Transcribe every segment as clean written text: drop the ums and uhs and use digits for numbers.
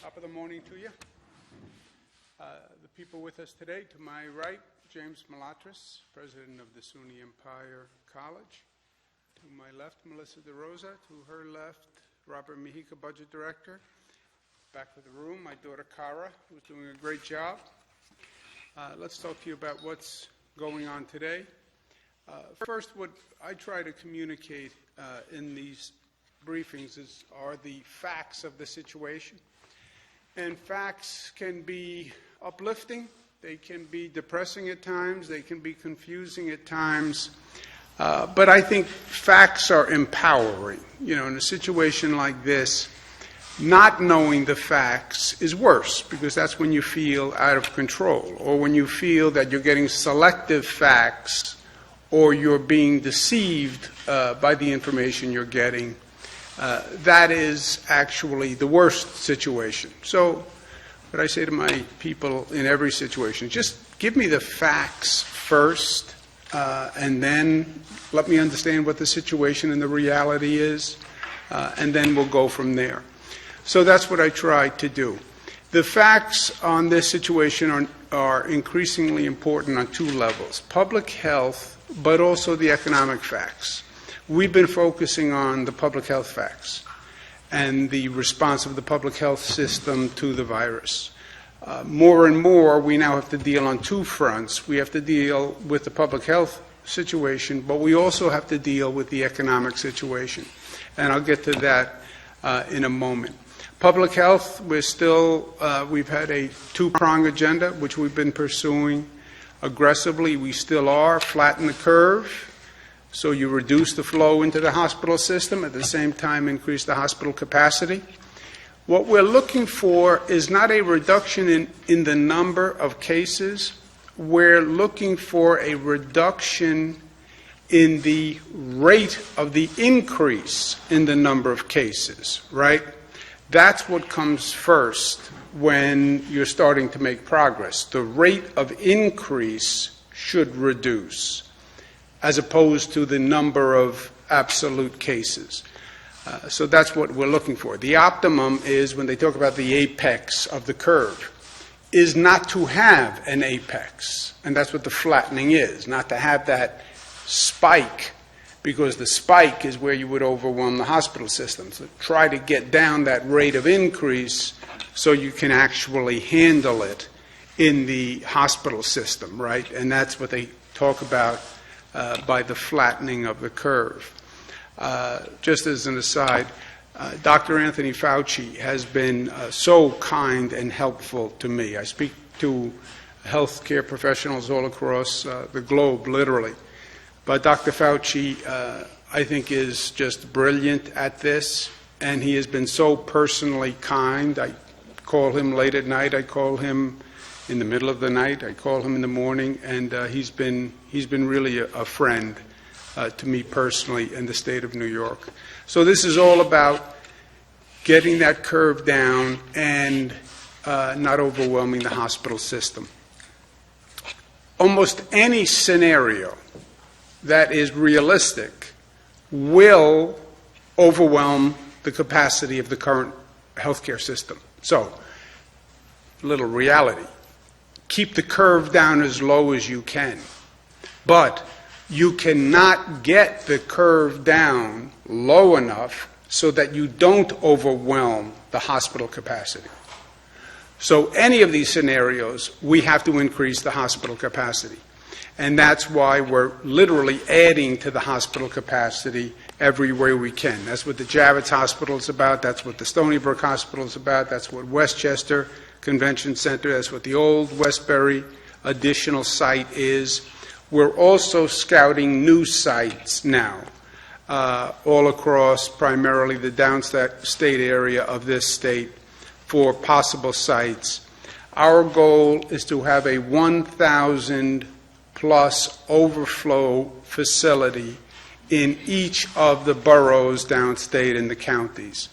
Top of the morning to you. The people with us today, to my right, James Malatras, president of the SUNY Empire College. To my left, Melissa DeRosa. To her left, Robert Mejica, budget director. Back of the room, my daughter Cara, who's doing a great job. Let's talk to you about what's going on today. First, what I try to communicate in these briefings are the facts of the situation. And facts can be uplifting, they can be depressing at times, they can be confusing at times, but I think facts are empowering. You know, in a situation like this, not knowing the facts is worse, because that's when you feel out of control, or when you feel that you're getting selective facts, or you're being deceived by the information you're getting. That is actually the worst situation. So what I say to my people in every situation, just give me the facts first, and then let me understand what the situation and the reality is, and then we'll go from there. So that's what I try to do. The facts on this situation are increasingly important on two levels: public health, but also the economic facts. We've been focusing on the public health facts and the response of the public health system to the virus. More and more, we now have to deal on two fronts. We have to deal with the public health situation, but we also have to deal with the economic situation. And I'll get to that in a moment. Public health, we've had a two-prong agenda, which we've been pursuing aggressively. We still are. Flatten the curve, so you reduce the flow into the hospital system, at the same time increase the hospital capacity. What we're looking for is not a reduction in the number of cases. We're looking for a reduction in the rate of the increase in the number of cases, right? That's what comes first when you're starting to make progress. The rate of increase should reduce, as opposed to the number of absolute cases. So that's what we're looking for. The optimum is, when they talk about the apex of the curve, is not to have an apex. And that's what the flattening is, not to have that spike, because the spike is where you would overwhelm the hospital system. So try to get down that rate of increase so you can actually handle it in the hospital system, right? And that's what they talk about by the flattening of the curve. Just as an aside, Dr. Anthony Fauci has been so kind and helpful to me. I speak to healthcare professionals all across the globe, literally. But Dr. Fauci, I think, is just brilliant at this, and he has been so personally kind. I call him late at night. I call him in the middle of the night. I call him in the morning, and he's been really a friend to me personally in the state of New York. So this is all about getting that curve down and not overwhelming the hospital system. Almost any scenario that is realistic will overwhelm the capacity of the current healthcare system. So, little reality. Keep the curve down as low as you can. But you cannot get the curve down low enough so that you don't overwhelm the hospital capacity. So any of these scenarios, we have to increase the hospital capacity. And that's why we're literally adding to the hospital capacity every way we can. That's what the Javits Hospital is about. That's what the Stony Brook Hospital is about. That's what Westchester Convention Center, that's what the old Westbury additional site is. We're also scouting new sites now, all across primarily the downstate area of this state for possible sites. Our goal is to have a 1,000 plus overflow facility in each of the boroughs downstate in the counties.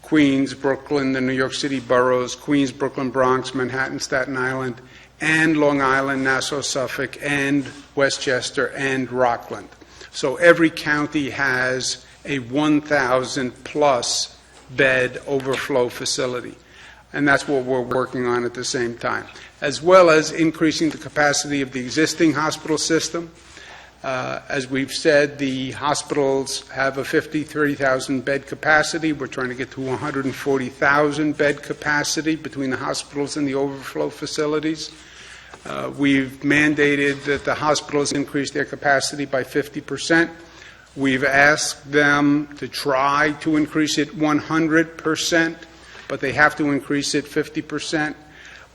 Queens, Brooklyn, the New York City boroughs, Queens, Brooklyn, Bronx, Manhattan, Staten Island, and Long Island, Nassau, Suffolk, and Westchester, and Rockland. So every county has a 1,000 plus bed overflow facility. and that's what we're working on at the same time, as well as increasing the capacity of the existing hospital system. As we've said, the hospitals have a 53,000 bed capacity. We're trying to get to 140,000 bed capacity between the hospitals and the overflow facilities. We've mandated that the hospitals increase their capacity by 50%. We've asked them to try to increase it 100%, but they have to increase it 50%.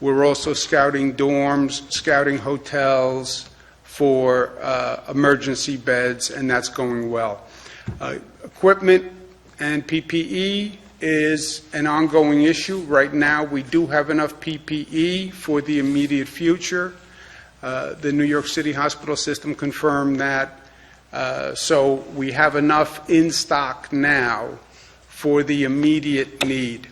We're also scouting dorms, scouting hotels for emergency beds, and that's going well. Equipment and PPE is an ongoing issue. Right now, we do have enough PPE for the immediate future. The New York City hospital system confirmed that. So we have enough in stock now for the immediate need.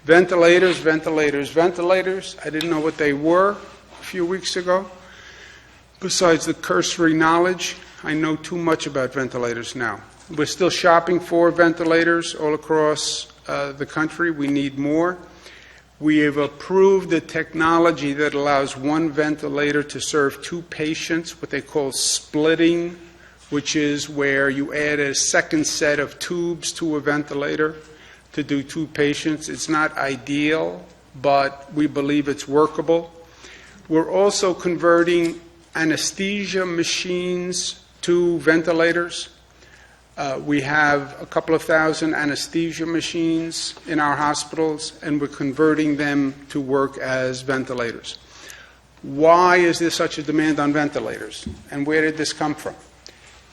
Ventilators, ventilators, ventilators. I didn't know what they were a few weeks ago. Besides the cursory knowledge, I know too much about ventilators now. We're still shopping for ventilators all across the country. We need more. We have approved the technology that allows one ventilator to serve two patients, what they call splitting, which is where you add a second set of tubes to a ventilator to do two patients. It's not ideal, but we believe it's workable. We're also converting anesthesia machines to ventilators. We have a couple of thousand anesthesia machines in our hospitals, and we're converting them to work as ventilators. Why is there such a demand on ventilators, and where did this come from?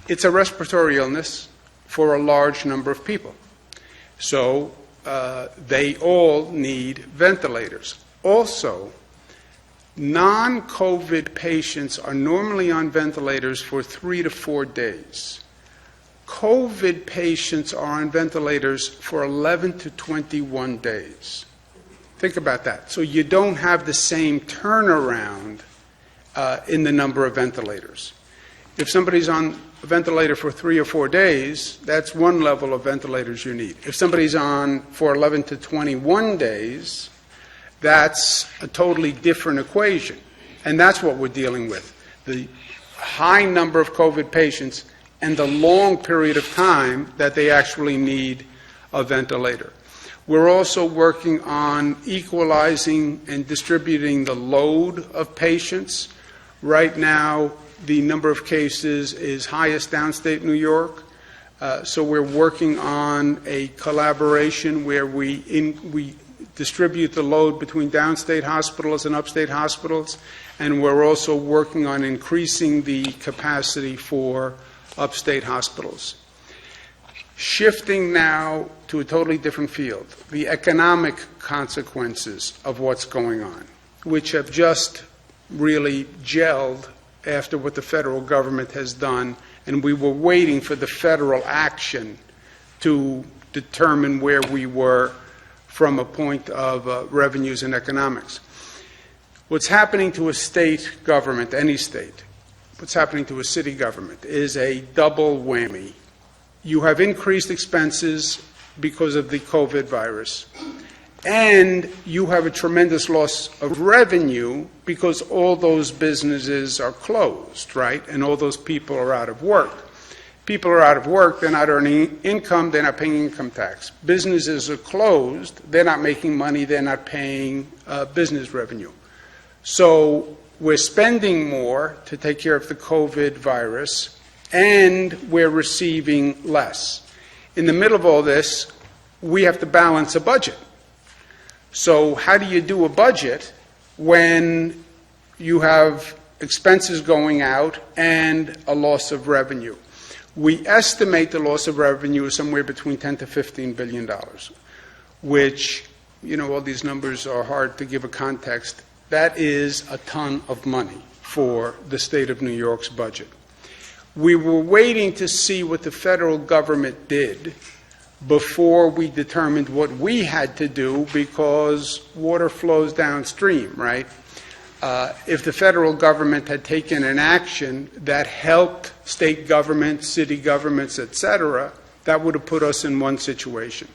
It's a respiratory illness for a large number of people. So they all need ventilators. Also, non-COVID patients are normally on ventilators for 3 to 4 days. COVID patients are on ventilators for 11 to 21 days. Think about that. So you don't have the same turnaround in the number of ventilators. If somebody's on a ventilator for 3 or 4 days, that's one level of ventilators you need. If somebody's on for 11 to 21 days, that's a totally different equation. And that's what we're dealing with. The high number of COVID patients and the long period of time that they actually need a ventilator. We're also working on equalizing and distributing the load of patients. Right now, the number of cases is highest downstate New York. So we're working on a collaboration where we distribute the load between downstate hospitals and upstate hospitals, and we're also working on increasing the capacity for upstate hospitals. Shifting now to a totally different field, the economic consequences of what's going on, which have just really gelled after what the federal government has done, and we were waiting for the federal action to determine where we were from a point of revenues and economics. What's happening to a state government, any state, what's happening to a city government is a double whammy. You have increased expenses because of the COVID virus, and you have a tremendous loss of revenue because all those businesses are closed, right? And all those people are out of work. People are out of work, they're not earning income, they're not paying income tax. Businesses are closed, they're not making money, they're not paying business revenue. So we're spending more to take care of the COVID virus, and we're receiving less. In the middle of all this, we have to balance a budget. So how do you do a budget when you have expenses going out and a loss of revenue? We estimate the loss of revenue is somewhere between $10 to $15 billion, which, all these numbers are hard to give a context. That is a ton of money for the state of New York's budget. We were waiting to see what the federal government did before we determined what we had to do, because water flows downstream, right? If the federal government had taken an action that helped state governments, city governments, etc., that would have put us in one situation.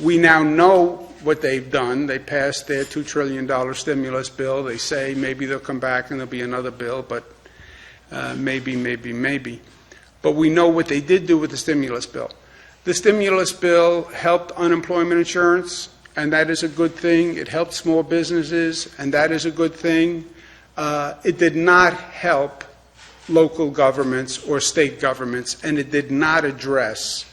We now know what they've done. They passed their $2 trillion stimulus bill. They say maybe they'll come back and there'll be another bill, but maybe. But we know what they did do with the stimulus bill. The stimulus bill helped unemployment insurance, and that is a good thing. It helped small businesses, and that is a good thing. It did not help local governments or state governments, and it did not address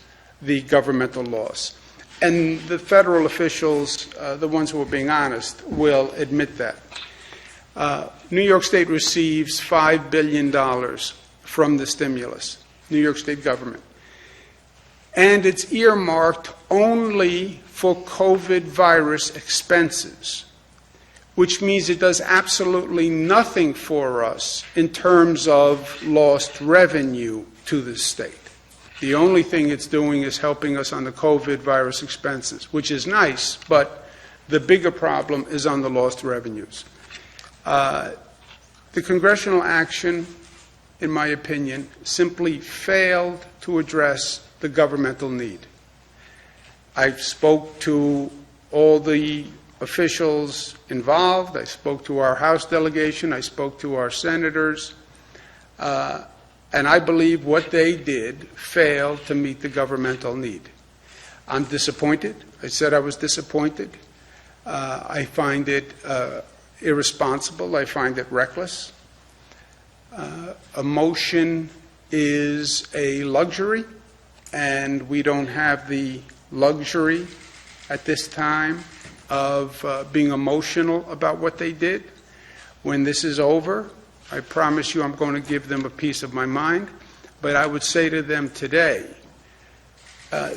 the governmental loss. And the federal officials, the ones who are being honest, will admit that. New York State receives $5 billion from the stimulus, New York State government. And it's earmarked only for COVID virus expenses, which means it does absolutely nothing for us in terms of lost revenue to the state. The only thing it's doing is helping us on the COVID virus expenses, which is nice, but the bigger problem is on the lost revenues. The congressional action, in my opinion, simply failed to address the governmental need. I spoke to all the officials involved. I spoke to our House delegation. I spoke to our senators. And I believe what they did failed to meet the governmental need. I'm disappointed. I said I was disappointed. I find it irresponsible. I find it reckless. Emotion is a luxury, and we don't have the luxury at this time of being emotional about what they did. When this is over, I promise you I'm going to give them a piece of my mind, but I would say to them today,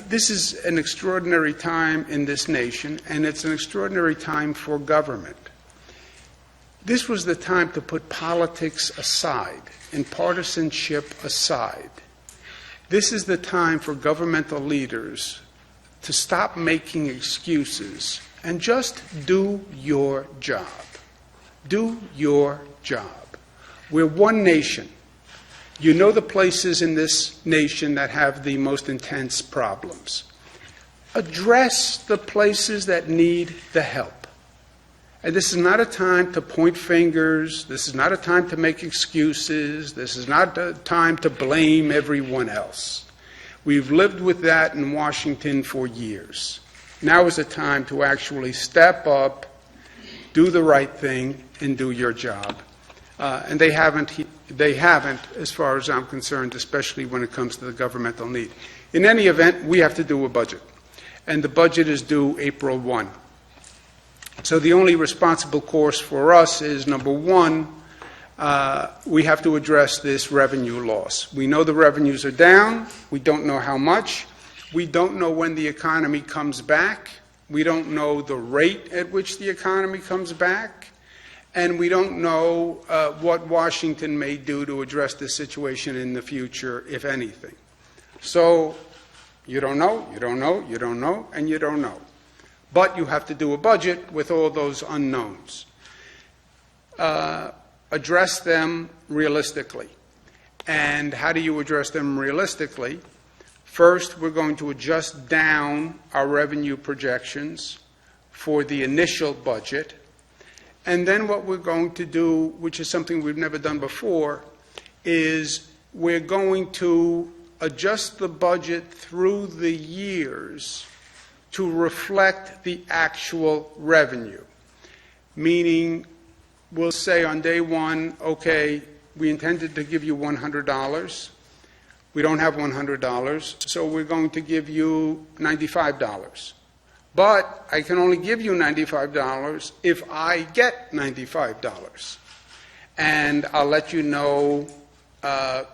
this is an extraordinary time in this nation, and it's an extraordinary time for government. This was the time to put politics aside and partisanship aside. This is the time for governmental leaders to stop making excuses and just do your job. Do your job. We're one nation. You know the places in this nation that have the most intense problems. Address the places that need the help. And this is not a time to point fingers. This is not a time to make excuses. This is not a time to blame everyone else. We've lived with that in Washington for years. Now is the time to actually step up, do the right thing, and do your job. And they haven't, as far as I'm concerned, especially when it comes to the governmental need. In any event, we have to do a budget. And the budget is due April 1. So the only responsible course for us is, number one, we have to address this revenue loss. We know the revenues are down. We don't know how much. We don't know when the economy comes back. We don't know the rate at which the economy comes back. And we don't know what Washington may do to address this situation in the future, if anything. So you don't know, you don't know, you don't know, and you don't know. But you have to do a budget with all those unknowns. Address them realistically. And how do you address them realistically? First, we're going to adjust down our revenue projections for the initial budget. And then what we're going to do, which is something we've never done before, is we're going to adjust the budget through the years to reflect the actual revenue. Meaning, we'll say on day one, okay, we intended to give you $100. We don't have $100, so we're going to give you $95. But I can only give you $95 if I get $95. And I'll let you know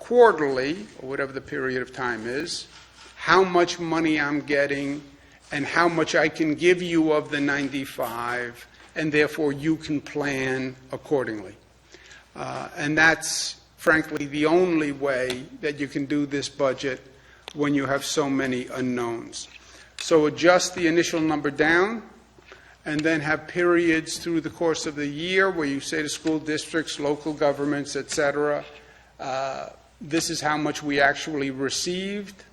quarterly, or whatever the period of time is, how much money I'm getting and how much I can give you of the 95, and therefore you can plan accordingly. And that's, frankly, the only way that you can do this budget when you have so many unknowns. So adjust the initial number down, and then have periods through the course of the year where you say to school districts, local governments, etc., this is how much we actually received,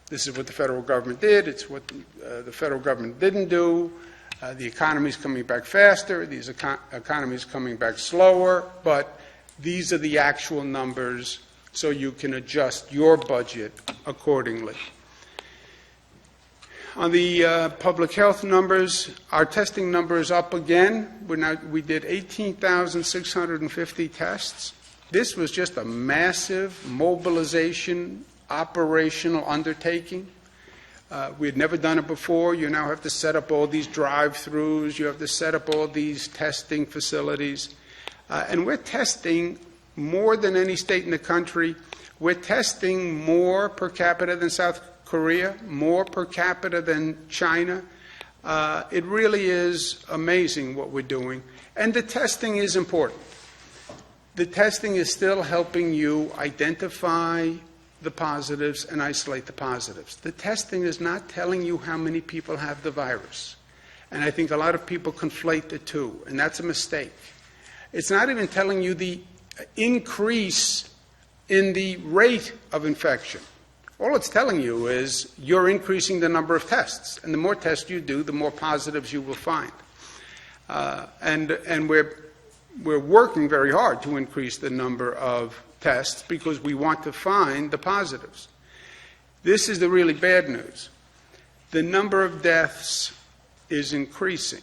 This is what the federal government did. It's what the federal government didn't do. The economy's coming back faster. The economy's coming back slower. But these are the actual numbers, so you can adjust your budget accordingly. On the public health numbers, our testing number is up again. We did 18,650 tests. This was just a massive mobilization, operational undertaking. We had never done it before. You now have to set up all these drive-throughs. You have to set up all these testing facilities. And we're testing more than any state in the country. We're testing more per capita than South Korea, more per capita than China. It really is amazing what we're doing. And the testing is important. The testing is still helping you identify the positives and isolate the positives. The testing is not telling you how many people have the virus. And I think a lot of people conflate the two, and that's a mistake. It's not even telling you the increase in the rate of infection. All it's telling you is you're increasing the number of tests. And the more tests you do, the more positives you will find. And we're working very hard to increase the number of tests because we want to find the positives. This is the really bad news. The number of deaths is increasing.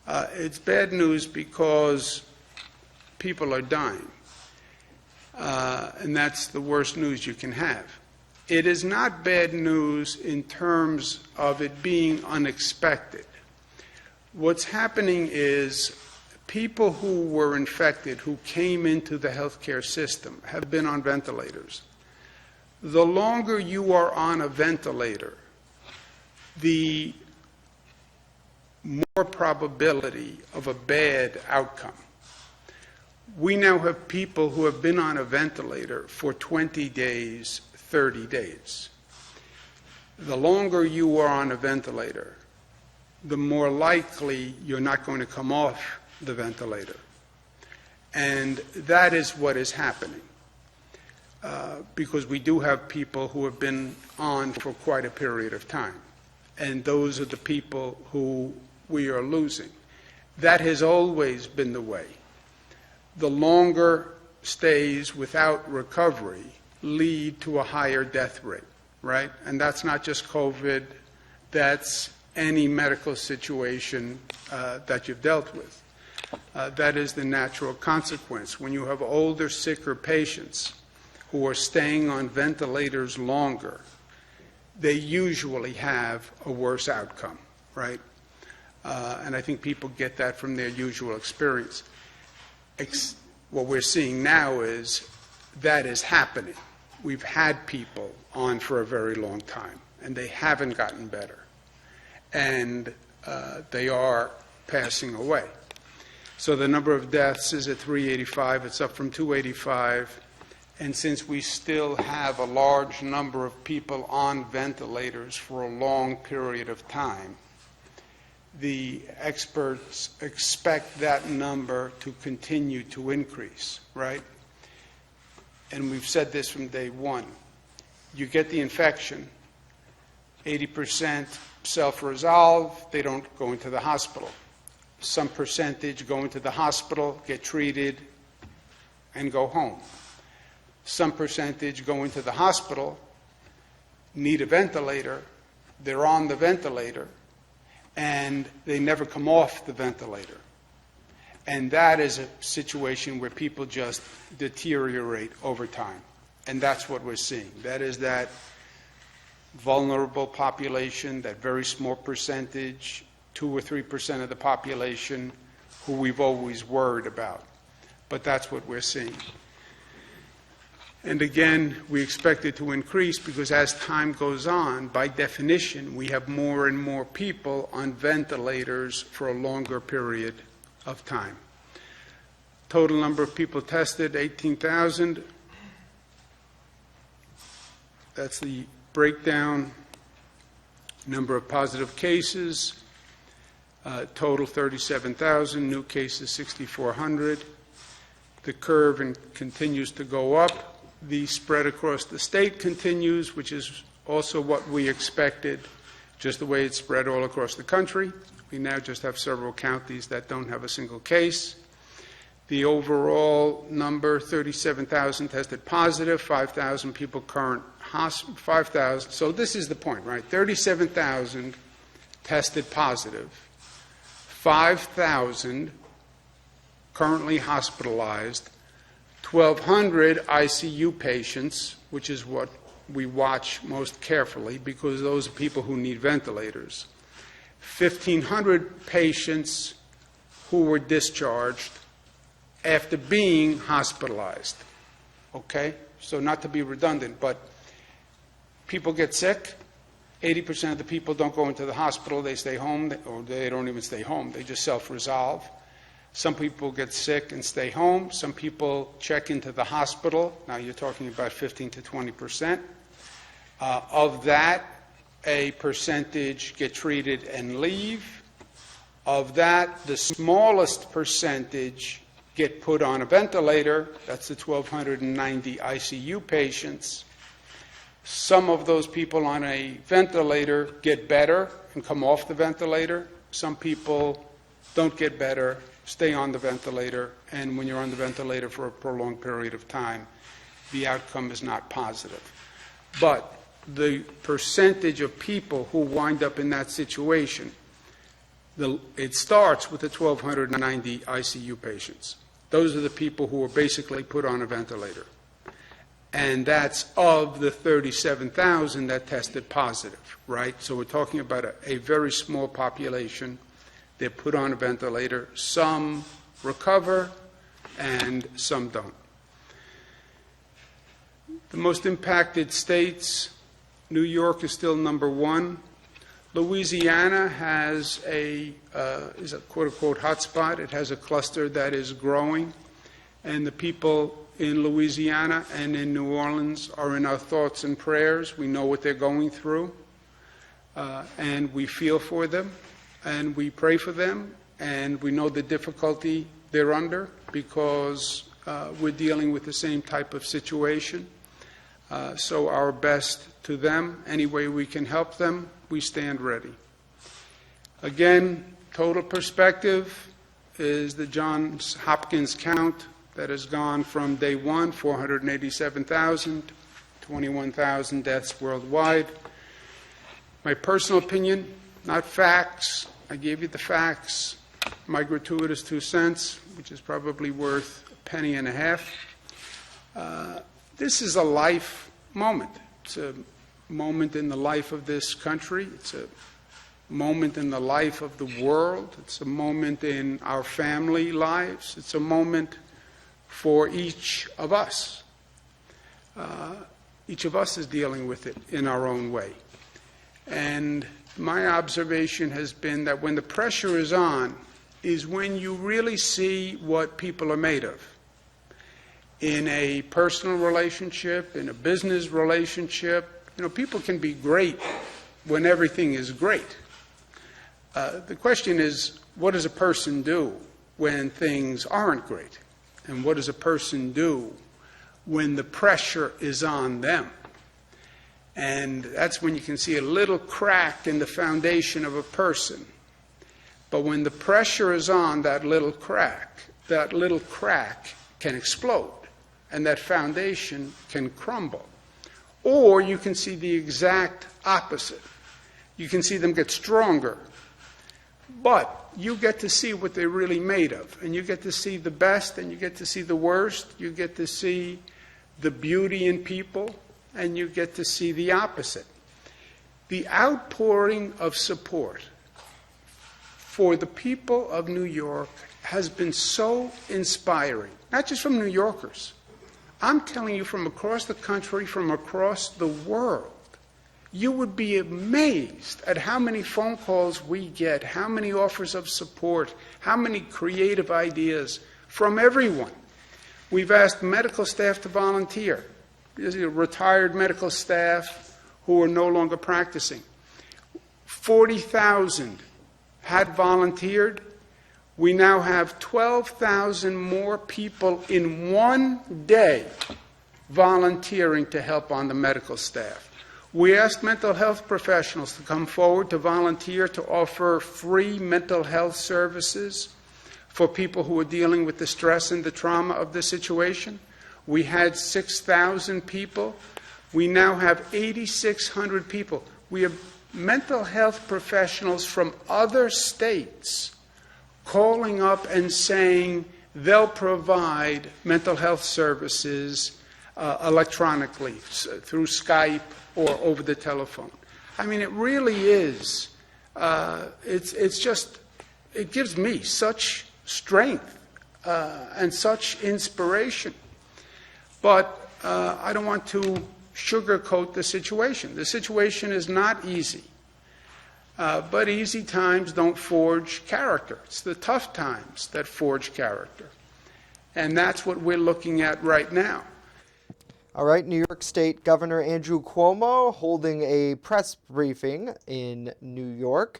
It's bad news because people are dying. And that's the worst news you can have. It is not bad news in terms of it being unexpected. What's happening is people who were infected, who came into the healthcare system, have been on ventilators. The longer you are on a ventilator, the more probability of a bad outcome. We now have people who have been on a ventilator for 20 days, 30 days. The longer you are on a ventilator, the more likely you're not going to come off the ventilator. And that is what is happening. Because we do have people who have been on for quite a period of time. And those are the people who we are losing. That has always been the way. The longer stays without recovery lead to a higher death rate, right? And that's not just COVID, that's any medical situation that you've dealt with. That is the natural consequence. When you have older, sicker patients who are staying on ventilators longer, they usually have a worse outcome, right? And I think people get that from their usual experience. What we're seeing now is that is happening. We've had people on for a very long time, and they haven't gotten better. And they are passing away. So the number of deaths is at 385. It's up from 285. And since we still have a large number of people on ventilators for a long period of time, the experts expect that number to continue to increase, right? And we've said this from day one. You get the infection, 80% self-resolve, they don't go into the hospital. Some percentage go into the hospital, get treated, and go home. Some percentage go into the hospital, need a ventilator, they're on the ventilator, and they never come off the ventilator. And that is a situation where people just deteriorate over time. And that's what we're seeing. That is that vulnerable population, that very small percentage, 2 or 3% of the population who we've always worried about. But that's what we're seeing. And again, we expect it to increase because as time goes on, by definition, we have more and more people on ventilators for a longer period of time. Total number of people tested, 18,000. That's the breakdown. Number of positive cases, total 37,000. New cases, 6,400. The curve continues to go up. The spread across the state continues, which is also what we expected, just the way it's spread all across the country. We now just have several counties that don't have a single case. The overall number, 37,000 tested positive, 5,000 people current 5,000. So this is the point, right? 37,000 tested positive, 5,000 currently hospitalized, 1,200 ICU patients, which is what we watch most carefully because those are people who need ventilators, 1,500 patients who were discharged after being hospitalized. Okay? So not to be redundant, but people get sick. 80% of the people don't go into the hospital. They stay home, or they don't even stay home. They just self-resolve. Some people get sick and stay home. Some people check into the hospital. Now you're talking about 15 to 20%. Of that, a percentage get treated and leave. Of that, the smallest percentage get put on a ventilator. That's the 1,290 ICU patients. Some of those people on a ventilator get better and come off the ventilator. Some people don't get better, stay on the ventilator, and when you're on the ventilator for a prolonged period of time, the outcome is not positive. But the percentage of people who wind up in that situation, it starts with the 1,290 ICU patients. Those are the people who are basically put on a ventilator. And that's of the 37,000 that tested positive, right? So we're talking about a very small population. They're put on a ventilator. Some recover and some don't. The most impacted states, New York is still number one. Louisiana is a quote-unquote hotspot. It has a cluster that is growing. And the people in Louisiana and in New Orleans are in our thoughts and prayers. We know what they're going through. And we feel for them. And we pray for them. And we know the difficulty they're under because we're dealing with the same type of situation. So our best to them, any way we can help them, we stand ready. Again, total perspective is the Johns Hopkins count that has gone from day one, 487,000, 21,000 deaths worldwide. My personal opinion, not facts. I gave you the facts. My gratuitous 2 cents, which is probably worth a penny and a half. This is a life moment. It's a moment in the life of this country. It's a moment in the life of the world. It's a moment in our family lives. It's a moment for each of us. Each of us is dealing with it in our own way. And my observation has been that when the pressure is on is when you really see what people are made of. In a personal relationship, in a business relationship, people can be great when everything is great. The question is, what does a person do when things aren't great? And what does a person do when the pressure is on them? And that's when you can see a little crack in the foundation of a person. But when the pressure is on that little crack can explode, and that foundation can crumble. Or you can see the exact opposite. You can see them get stronger. But you get to see what they're really made of. And you get to see the best, and you get to see the worst. You get to see the beauty in people, and you get to see the opposite. The outpouring of support for the people of New York has been so inspiring, not just from New Yorkers. I'm telling you, from across the country, from across the world, you would be amazed at how many phone calls we get, how many offers of support, how many creative ideas from everyone. We've asked medical staff to volunteer. There's retired medical staff who are no longer practicing. 40,000 had volunteered. We now have 12,000 more people in one day volunteering to help on the medical staff. We asked mental health professionals to come forward to volunteer to offer free mental health services for people who are dealing with the stress and the trauma of the situation. We had 6,000 people. We now have 8,600 people. We have mental health professionals from other states calling up and saying they'll provide mental health services electronically, through Skype or over the telephone. I mean, it really is, it's just, it gives me such strength and such inspiration. But I don't want to sugarcoat the situation. The situation is not easy. But easy times don't forge character. It's the tough times that forge character. And that's what we're looking at right now. All right, New York State Governor Andrew Cuomo holding a press briefing in New York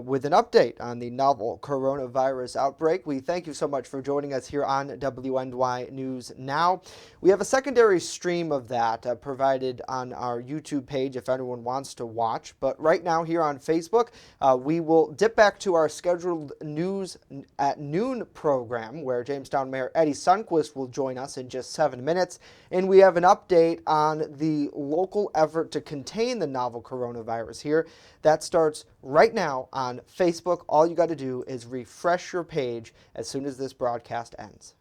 with an update on the novel coronavirus outbreak. We thank you so much for joining us here on WNY News Now. We have a secondary stream of that provided on our YouTube page if anyone wants to watch. But right now here on Facebook, we will dip back to our scheduled News at Noon program where Jamestown Mayor Eddie Sundquist will join us in just 7 minutes. And we have an update on the local effort to contain the novel coronavirus here. That starts right now on Facebook. All you got to do is refresh your page as soon as this broadcast ends.